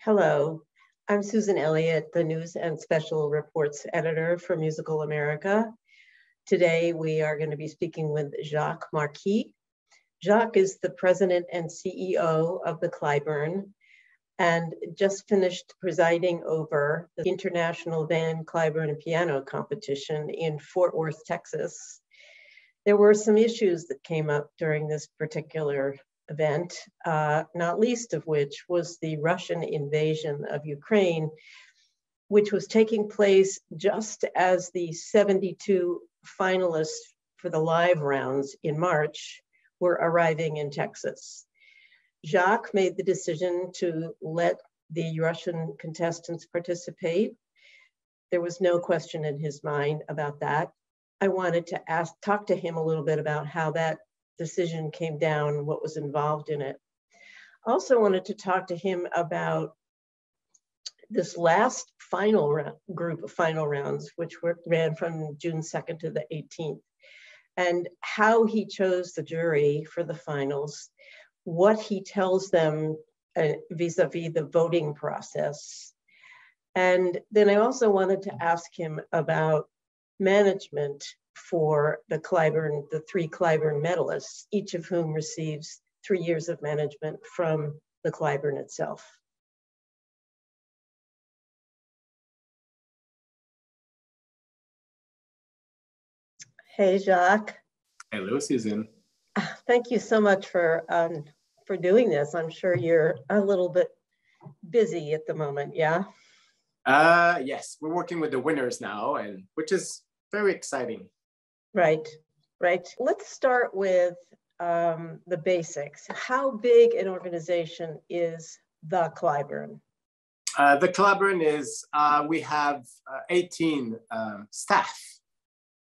Hello, I'm Susan Elliott, the News and Special Reports Editor for Musical America. Today, we are going to be speaking with Jacques Marquis. Jacques is the president and CEO of the Cliburn and just finished presiding over the International Cliburn Piano Competition in Fort Worth, Texas. There were some issues that came up during this particular event, not least of which was the Russian invasion of Ukraine, which was taking place just as the 72 finalists for the live rounds in March were arriving in Texas. Jacques made the decision to let the Russian contestants participate. There was no question in his mind about that. I wanted to talk to him a little bit about how that decision came down, what was involved in it. I also wanted to talk to him about this last group of final rounds, which ran from June 2nd to the 18th, and how he chose the jury for the finals, what he tells them vis-a-vis the voting process. And then I also wanted to ask him about management for the three Cliburn medalists, each of whom receives 3 years of management from the Cliburn itself. Hey, Jacques. Hello, Susan. Thank you so much for doing this. I'm sure you're a little bit busy at the moment, yeah? Yes, we're working with the winners now, and which is very exciting. Right, right. Let's start with the basics. How big an organization is the Cliburn? The Cliburn is, we have 18 staff.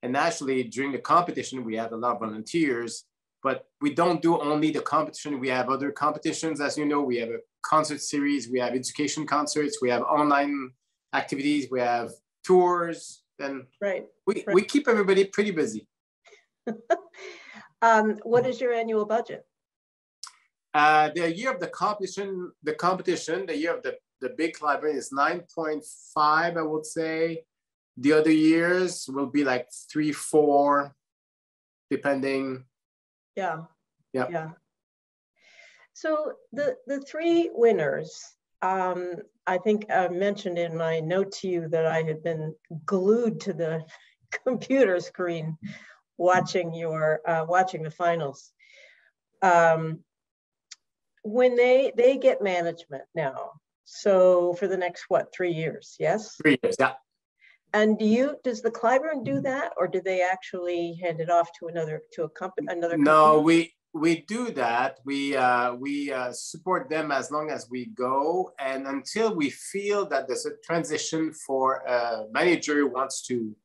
And actually, during the competition, we have a lot of volunteers, but we don't do only the competition. We have other competitions. As you know, we have a concert series, we have education concerts, we have online activities, we have tours. Then we keep everybody pretty busy. What is your annual budget? The year of the competition, the year of the big Cliburn is 9.5, I would say. The other years will be like 3, 4, depending. Yeah. So the three winners, I think I mentioned in my note to you that I had been glued to the computer screen watching the finals. When they get management now, so for the next 3 years? Yes. 3 years, yeah. And does the Cliburn do that, or do they actually hand it off to another company? No, we do that. We support them as long as we go, and until we feel that there's a transition for a manager who wants to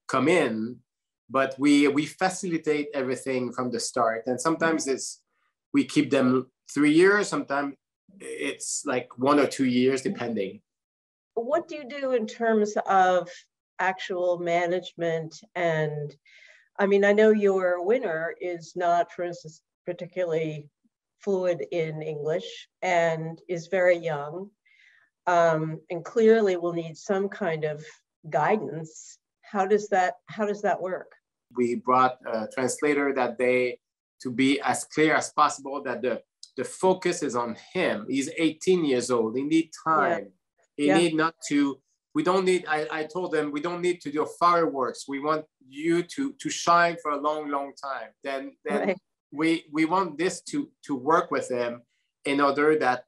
come in. But we facilitate everything from the start, and sometimes we keep them 3 years. Sometimes it's like 1 or 2 years, depending. What do you do in terms of actual management? And I mean, I know your winner is not, for instance, particularly fluent in English and is very young, and clearly will need some kind of guidance. How does that work? We brought a translator that day to be as clear as possible that the focus is on him. He's 18 years old. He needs time. Yeah. We don't need, I told them, we don't need to do fireworks. We want you to shine for a long, long time. Then right. we want this to work with him in order that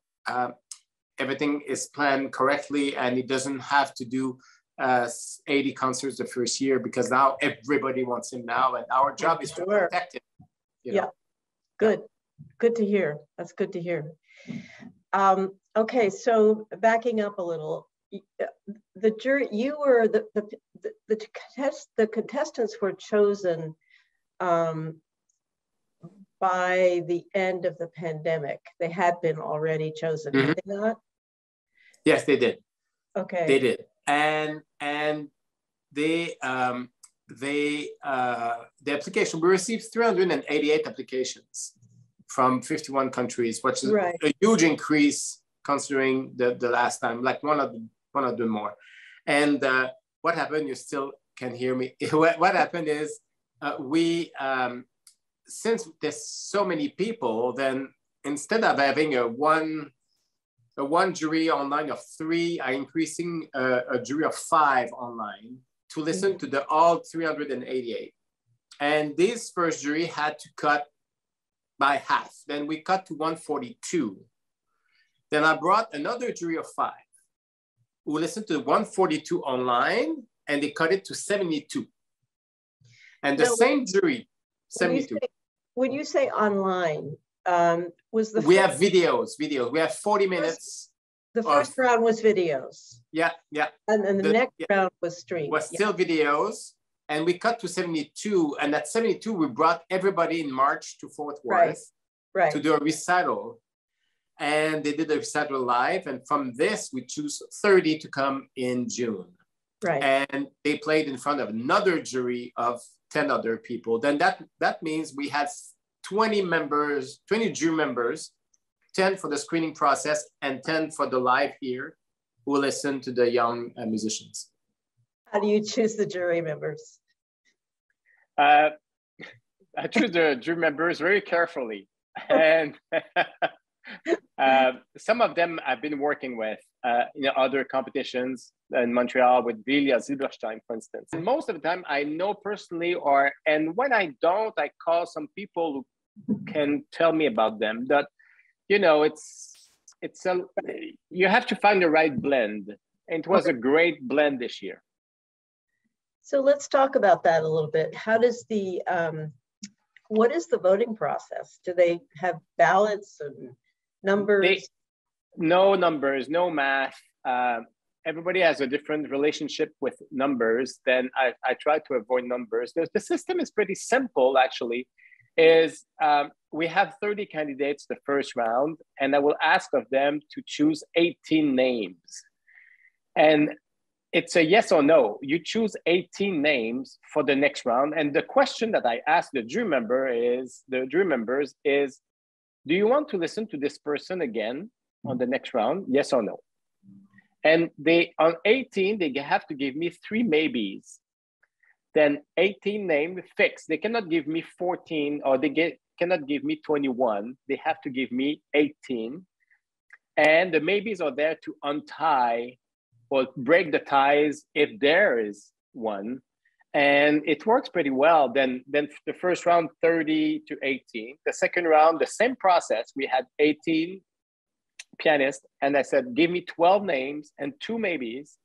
everything is planned correctly, and he doesn't have to do 80 concerts the first year, because now everybody wants him now, and our job is to protect him. Yeah, good to hear. That's good to hear. Okay, so backing up a little, the jury, you were the contestants were chosen by the end of the pandemic. They had been already chosen, mm-hmm. Did they not? Yes, they did. Okay, they did, and the application, we received 388 applications from 51 countries, which is a huge increase considering the last time, like one of the more. And what happened, you still can hear me. What happened is since there's so many people, then instead of having a one jury online of 3, I'm increasing a jury of 5 online to listen to the all 388. And this first jury had to cut by half. Then we cut to 142. Then I brought another jury of 5 who listened to 142 online, and they cut it to 72. And the same jury, 72. When you say online, was the we have videos. We have 40 minutes. The first round was videos. Yeah. And then the next round was streamed. Was still videos. And we cut to 72. And at 72, we brought everybody in March to Fort Worth to do a recital. And they did a recital live. And from this, we choose 30 to come in June. Right. And they played in front of another jury of 10 other people. Then that means we had 20 jury members, 10 for the screening process and 10 for the live here, who listen to the young musicians. How do you choose the jury members? I choose the jury members very carefully. And some of them I've been working with in other competitions in Montreal with Vilja Zilberstein, for instance. And most of the time I know personally, and when I don't, I call some people who can tell me about them. That, you know, you have to find the right blend. And it was a great blend this year. So let's talk about that a little bit. How does what is the voting process? Do they have ballots and numbers? No numbers, no math. Everybody has a different relationship with numbers. Then I try to avoid numbers. The system is pretty simple, actually. We have 30 candidates the first round, and I will ask of them to choose 18 names. And it's a yes or no. You choose 18 names for the next round. And the question that I ask the jury members is, do you want to listen to this person again on the next round? Yes or no? And on 18, they have to give me 3 maybes. Then 18 names fixed. They cannot give me 14 or cannot give me 21. They have to give me 18. And the maybes are there to untie or break the ties if there is one. And it works pretty well. Then the first round, 30 to 18. The second round, the same process. We had 18 pianists, and I said, give me 12 names and 2 maybes.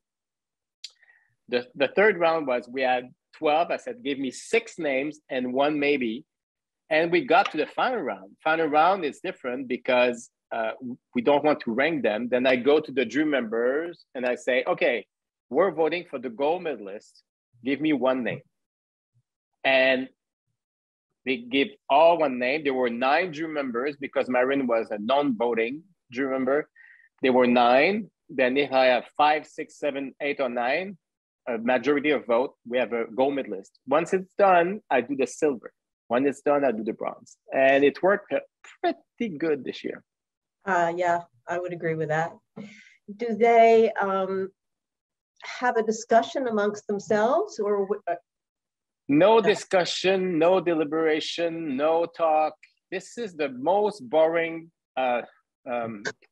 The third round was, we had 12. I said, give me 6 names and 1 maybe. And we got to the final round. Final round is different because we don't want to rank them. Then I go to the jury members and I say, okay, we're voting for the gold medalist. Give me 1 name. And they give all 1 name. There were 9 jury members because Marin was a non-voting jury member. There were 9. Then if I have 5, 6, 7, 8, or 9, a majority of vote, we have a gold medalist. Once it's done, I do the silver. When it's done, I do the bronze. And it worked pretty good this year. Yeah, I would agree with that. Do they have a discussion amongst themselves, or? No discussion, no deliberation, no talk. This is the most boring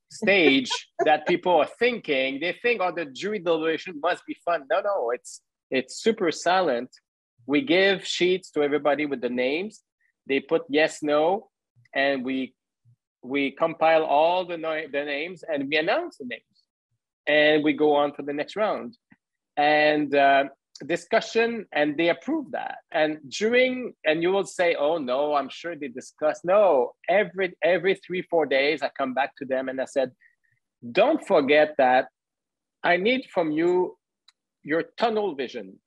stage that people are thinking. They think, oh, the jury deliberation must be fun. No, it's super silent. We give sheets to everybody with the names. They put yes, no, and we compile all the names and we announce the names. And we go on for the next round. And discussion, and they approve that. And you will say, oh no, I'm sure they discussed. No, every 3-4 days, I come back to them and I said, don't forget that I need from you your tunnel vision.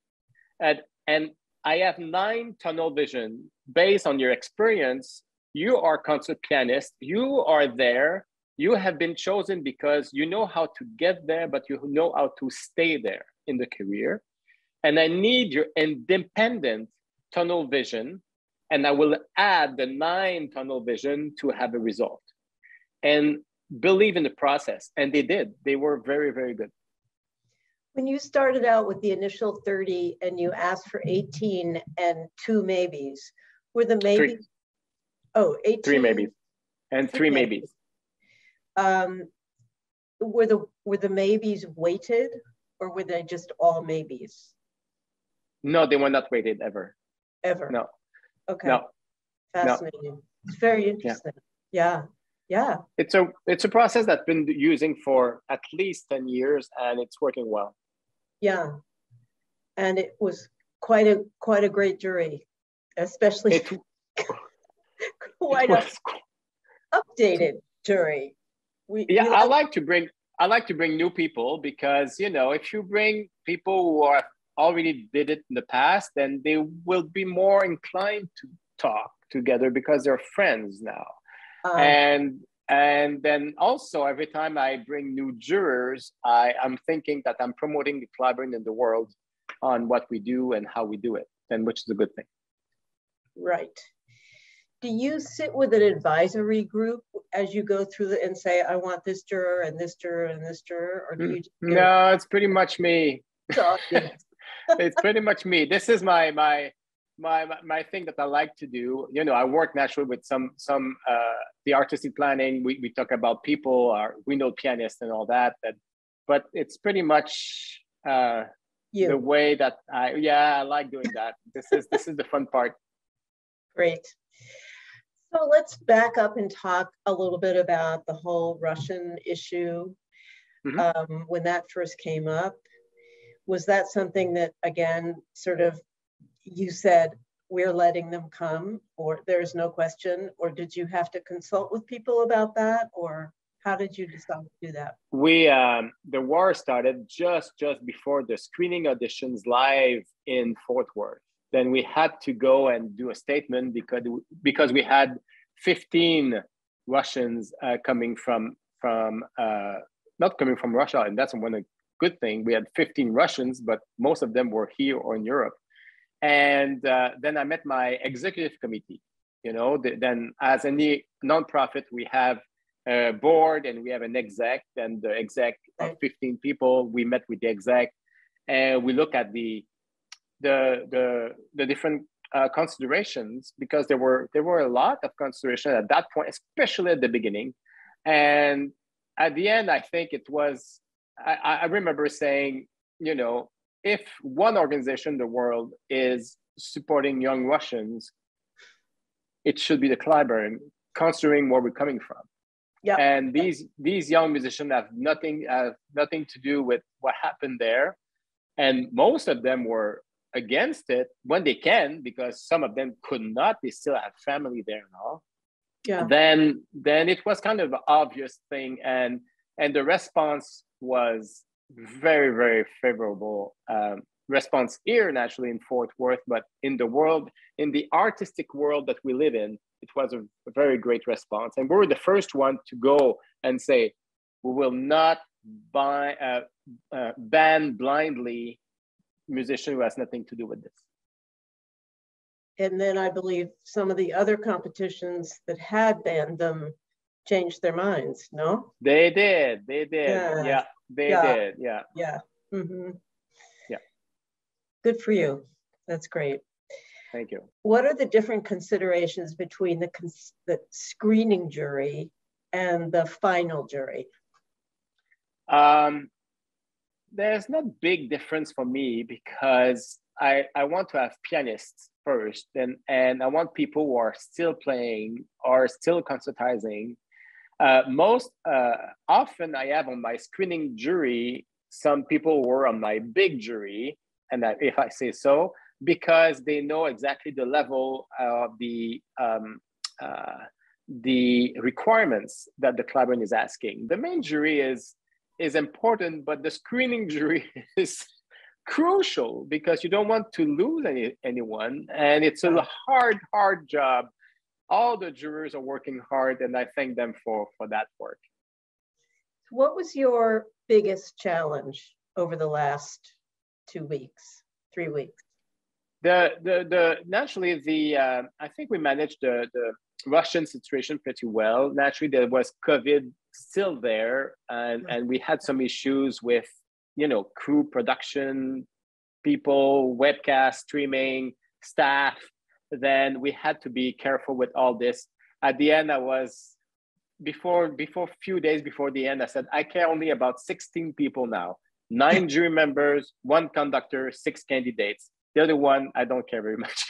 And I have 9 tunnel vision based on your experience. You are concert pianist, you are there, you have been chosen because you know how to get there, but you know how to stay there in the career. And I need your independent tunnel vision, and I will add the 9 tunnel vision to have a result. And believe in the process, and they did. They were very, very good. When you started out with the initial 30 and you asked for 18 and 2 maybes, were the maybes? 3. Oh, 18. 3 maybes and 3 maybes. Were the maybes weighted, or were they just all maybes? No, they were not weighted ever. Ever? No. Okay. No. Fascinating. No. It's very interesting. Yeah. Yeah. It's a process that's been using for at least 10 years, and it's working well. Yeah. And it was quite a great jury, especially quite an updated jury. I like to bring new people, because, you know, if you bring people who are already did it in the past, then they will be more inclined to talk together because they're friends now. And then also, every time I bring new jurors, I'm thinking that I'm promoting the Cliburn in the world on what we do and how we do it, and which is a good thing. Right. Do you sit with an advisory group as you go through and say, I want this juror and this juror and this juror, or do you? No, it's pretty much me. It's pretty much me. This is my thing that I like to do. You know, I work naturally with some the artistic planning. We talk about people, we know pianists and all that. But it's pretty much the way that I like doing that. This is the fun part. Great. So let's back up and talk a little bit about the whole Russian issue. Mm-hmm. When that first came up, was that something that, again, sort of, you said, we're letting them come, or there's no question, or did you have to consult with people about that, or how did you decide to do that? The war started just before the screening auditions live in Fort Worth. Then we had to go and do a statement because we had 15 Russians coming from not coming from Russia, and that's one good thing. We had 15 Russians, but most of them were here or in Europe. And then I met my executive committee. You know, then as any nonprofit, we have a board and we have an exec, and the exec of 15 people. We met with the exec, and we look at the different considerations, because there were a lot of consideration at that point, especially at the beginning. And at the end, I think it was, I remember saying, you know, if one organization in the world is supporting young Russians, it should be the Cliburn, considering where we're coming from. Yeah. And these young musicians have nothing to do with what happened there, and most of them were against it when they can, because some of them could not. They still have family there and all. Yeah. Then it was kind of an obvious thing, and the response was very, very favorable response here, naturally in Fort Worth, but in the world, in the artistic world that we live in, it was a very great response. And we were the first one to go and say, we will not ban blindly musician who has nothing to do with this. And then I believe some of the other competitions that had banned them changed their minds, no? They did. Yeah, they did. Yeah. Yeah. Mm-hmm. Yeah. Good for you. That's great. Thank you. What are the different considerations between the screening jury and the final jury? There's no big difference for me, because I want to have pianists first, and I want people who are still playing or still concertizing. Most often I have on my screening jury some people who were on my big jury, and if I say so, because they know exactly the level of the requirements that the Cliburn is asking. The main jury is important, but the screening jury is crucial, because you don't want to lose anyone, and it's a hard job. All the jurors are working hard, and I thank them for that work. What was your biggest challenge over the last 2 weeks, 3 weeks? naturally I think we managed the Russian situation pretty well. Naturally, there was COVID still there, and we had some issues with, you know, crew production, people, webcast, streaming, staff. Then we had to be careful with all this. At the end, I was before few days before the end, I said, I care only about 16 people now. 9 jury members, 1 conductor, 6 candidates. The other one, I don't care very much.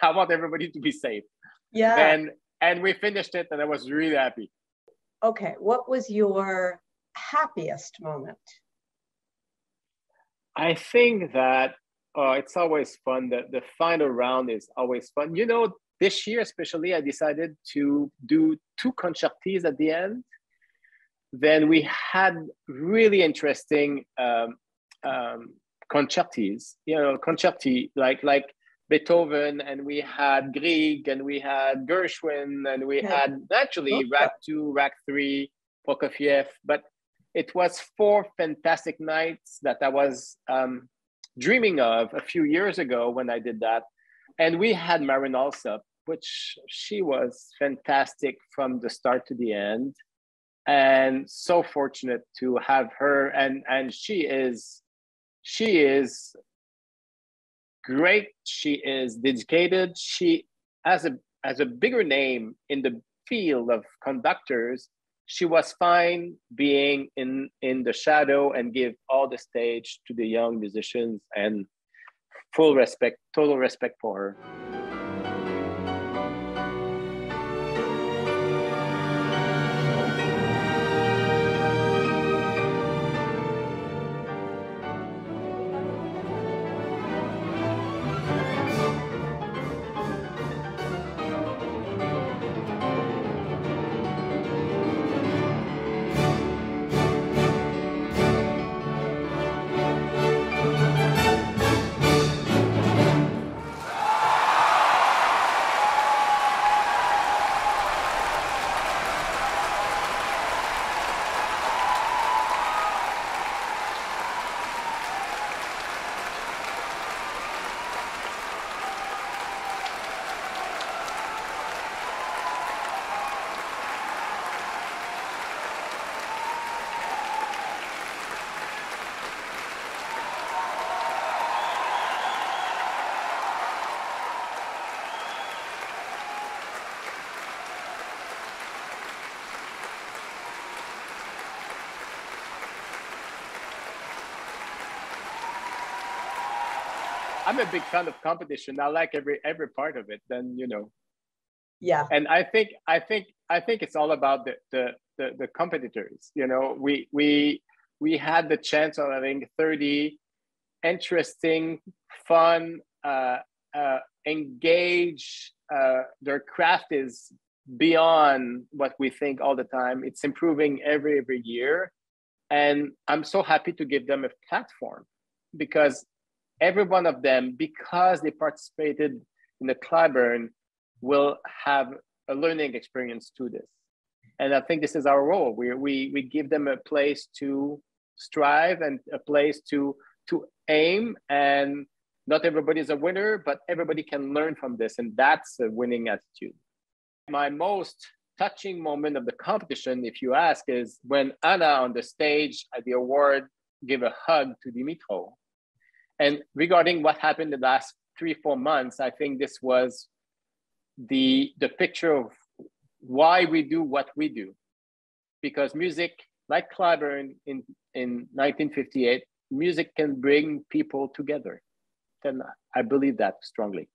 I want everybody to be safe. Yeah. And we finished it, and I was really happy. Okay, what was your happiest moment? I think that it's always fun. The final round is always fun. You know, this year especially, I decided to do 2 concertis at the end. Then we had really interesting concertis, you know, concerti like Beethoven, and we had Grieg, and we had Gershwin, and we had actually Rag 2, Rag 3, Prokofiev. But it was 4 fantastic nights that I was dreaming of a few years ago when I did that. And we had Marin Alsop, which she was fantastic from the start to the end. And so fortunate to have her, and she is great. She is dedicated. She as a bigger name in the field of conductors. She was fine being in the shadow and give all the stage to the young musicians, and full respect, total respect for her. I'm a big fan of competition. I like every part of it. Then, you know. Yeah. And I think it's all about the competitors. You know, we had the chance of having 30 interesting, fun, engaged. Their craft is beyond what we think all the time. It's improving every year, and I'm so happy to give them a platform, because every one of them, because they participated in the Cliburn, will have a learning experience to this. And I think this is our role. We give them a place to strive and a place to aim. And not everybody is a winner, but everybody can learn from this. And that's a winning attitude. My most touching moment of the competition, if you ask, is when Anna on the stage at the award gave a hug to Dimitro. And regarding what happened the last 3-4 months, I think this was the picture of why we do what we do. Because music, like Cliburn in 1958, music can bring people together. And I believe that strongly.